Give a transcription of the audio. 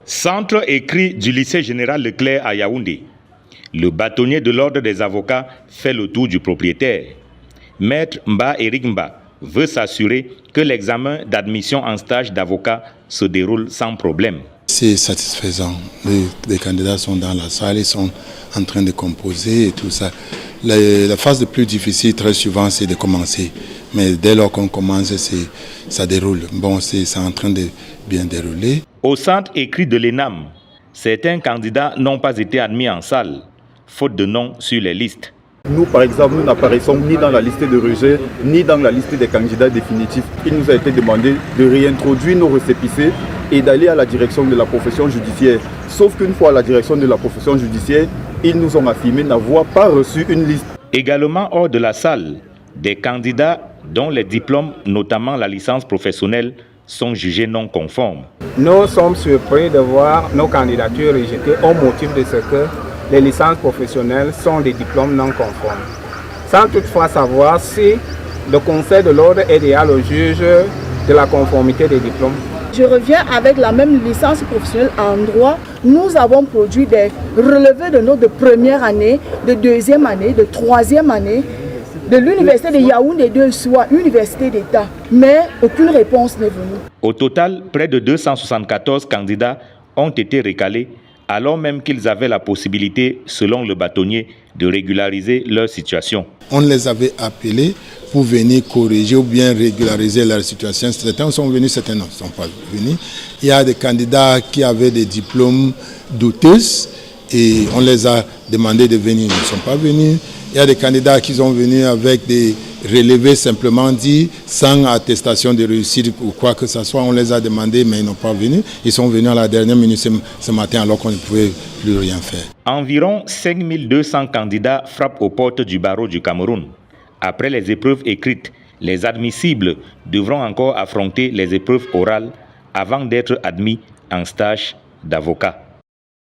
Centre écrit du lycée général Leclerc à Yaoundé. Le bâtonnier de l'ordre des avocats fait le tour du propriétaire. Maître Mba Eric Mba veut s'assurer que l'examen d'admission en stage d'avocat se déroule sans problème. C'est satisfaisant. Les candidats sont dans la salle, ils sont en train de composer et tout ça. La phase la plus difficile, très souvent, c'est de commencer. Mais dès lors qu'on commence, ça déroule. Bon, c'est en train de bien dérouler. Au centre écrit de l'ENAM, certains candidats n'ont pas été admis en salle, faute de nom sur les listes. Nous, par exemple, nous n'apparaissons ni dans la liste de rejet, ni dans la liste des candidats définitifs. Il nous a été demandé de réintroduire nos récépissés et d'aller à la direction de la profession judiciaire. Sauf qu'une fois à la direction de la profession judiciaire, ils nous ont affirmé n'avoir pas reçu une liste. Également hors de la salle, des candidats dont les diplômes, notamment la licence professionnelle, sont jugés non conformes. Nous sommes surpris de voir nos candidatures rejetées au motif de ce que les licences professionnelles sont des diplômes non conformes, sans toutefois savoir si le Conseil de l'ordre est déjà le juge de la conformité des diplômes. Je reviens avec la même licence professionnelle en droit. Nous avons produit des relevés de notes de première année, de deuxième année, de troisième année, de l'université de Yaoundé 2, soit université d'État. Mais aucune réponse n'est venue. Au total, près de 274 candidats ont été recalés, alors même qu'ils avaient la possibilité, selon le bâtonnier, de régulariser leur situation. On les avait appelés pour venir corriger ou bien régulariser leur situation. Certains sont venus, certains ne sont pas venus. Il y a des candidats qui avaient des diplômes douteux et on les a demandé de venir, ils ne sont pas venus. Il y a des candidats qui sont venus avec des relevés simplement dit, sans attestation de réussite ou quoi que ce soit. On les a demandé, mais ils n'ont pas venu. Ils sont venus à la dernière minute ce matin alors qu'on ne pouvait plus rien faire. Environ 5200 candidats frappent aux portes du barreau du Cameroun. Après les épreuves écrites, les admissibles devront encore affronter les épreuves orales avant d'être admis en stage d'avocat.